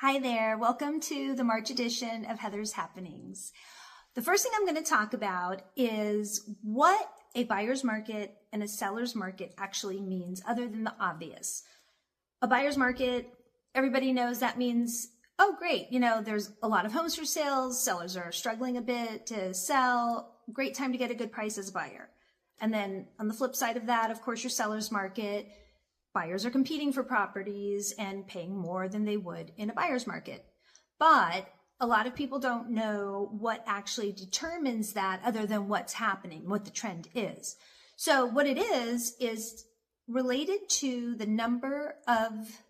Hi there, welcome to the March edition of Heather's Happenings. The first thing I'm going to talk about is what a buyer's market and a seller's market actually means, other than the obvious. A buyer's market, everybody knows that means, oh great, there's a lot of homes for sales, sellers are struggling a bit to sell, great time to get a good price as a buyer. And then on the flip side of that, of course, your seller's market, buyers are competing for properties and paying more than they would in a buyer's market. But a lot of people don't know what actually determines that other than what's happening, what the trend is. So what it is related to the number of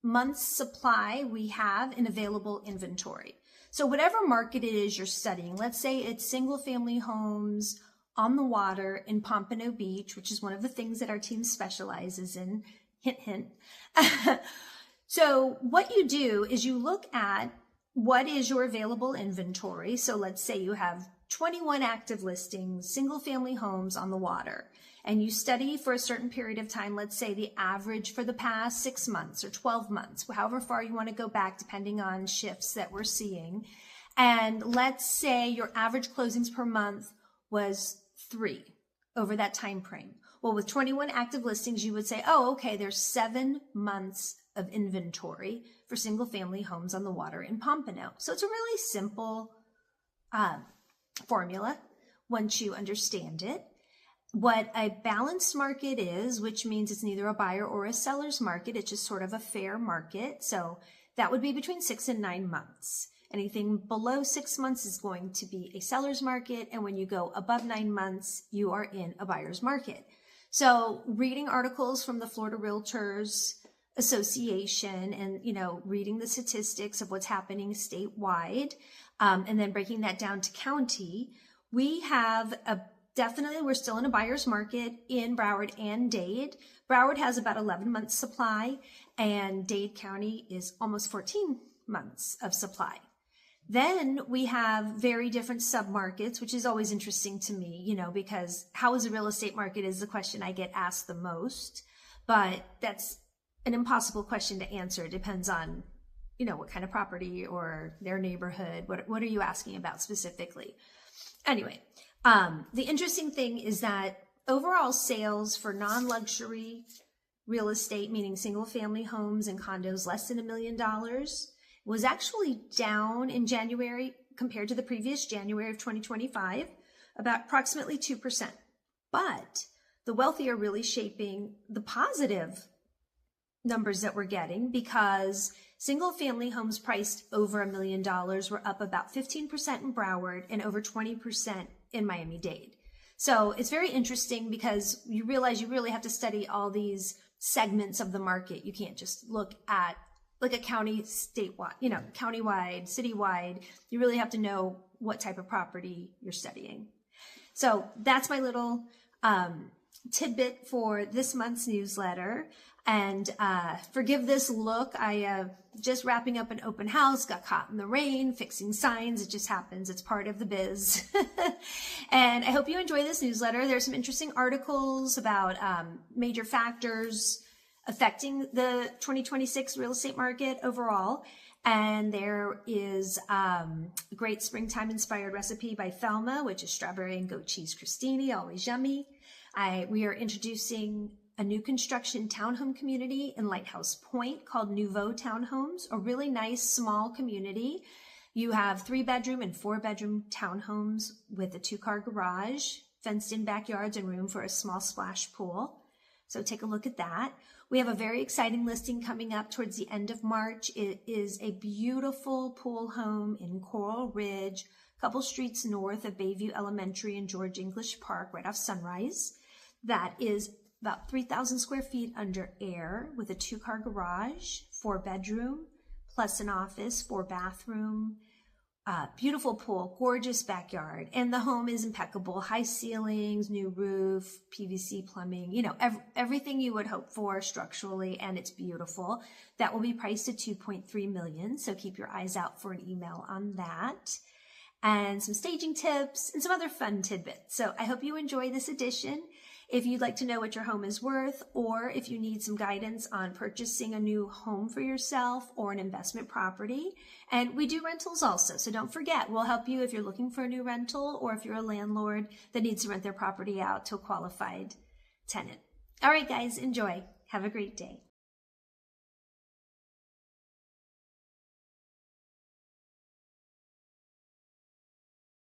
months supply we have in available inventory. So whatever market it is you're studying, let's say it's single family homes on the water in Pompano Beach, which is one of the things that our team specializes in, hint, hint. So what you do is you look at what is your available inventory. So let's say you have 21 active listings, single family homes on the water, and you study for a certain period of time, let's say the average for the past 6 months or 12 months, however far you want to go back, depending on shifts that we're seeing. And let's say your average closings per month was 3 over that time frame. Well, with 21 active listings, you would say, oh, okay, there's 7 months of inventory for single family homes on the water in Pompano. So it's a really simple formula once you understand it. What a balanced market is, which means it's neither a buyer or a seller's market, it's just sort of a fair market. So that would be between 6 and 9 months. Anything below 6 months is going to be a seller's market. And when you go above 9 months, you are in a buyer's market. So reading articles from the Florida Realtors Association and, reading the statistics of what's happening statewide, and then breaking that down to county, we have we're still in a buyer's market in Broward and Dade. Broward has about 11 months supply and Dade County is almost 14 months of supply. Then we have very different submarkets, which is always interesting to me, because how is a real estate market is the question I get asked the most, but that's an impossible question to answer. It depends on, what kind of property or their neighborhood. What are you asking about specifically? Anyway, the interesting thing is that overall sales for non-luxury real estate, meaning single family homes and condos less than $1 million, was actually down in January compared to the previous January of 2025, about approximately 2%. But the wealthy are really shaping the positive numbers that we're getting, because single family homes priced over $1 million were up about 15% in Broward and over 20% in Miami-Dade. So it's very interesting because you realize you really have to study all these segments of the market. You can't just look at like a county statewide, countywide, citywide. You really have to know what type of property you're studying. So that's my little tidbit for this month's newsletter. And forgive this look. I just wrapping up an open house, got caught in the rain, fixing signs. It just happens. It's part of the biz. And I hope you enjoy this newsletter. There's some interesting articles about major factors affecting the 2026 real estate market overall. And there is a great springtime inspired recipe by Thelma, which is strawberry and goat cheese crostini, always yummy. We are introducing a new construction townhome community in Lighthouse Point called Nouveau Townhomes, a really nice small community. You have 3-bedroom and 4-bedroom townhomes with a 2-car garage, fenced in backyards and room for a small splash pool. So take a look at that. We have a very exciting listing coming up towards the end of March. It is a beautiful pool home in Coral Ridge, a couple streets north of Bayview Elementary and George English Park, right off Sunrise. That is about 3,000 square feet under air with a 2-car garage, 4-bedroom, plus an office, 4-bathroom, beautiful pool, gorgeous backyard. And the home is impeccable, high ceilings, new roof, PVC plumbing, everything you would hope for structurally, and it's beautiful. That will be priced at $2.3 million. So keep your eyes out for an email on that. And some staging tips and some other fun tidbits. So I hope you enjoy this edition. if you'd like to know what your home is worth, or if you need some guidance on purchasing a new home for yourself or an investment property. And we do rentals also, so don't forget, we'll help you if you're looking for a new rental or if you're a landlord that needs to rent their property out to a qualified tenant. All right, guys, enjoy. Have a great day.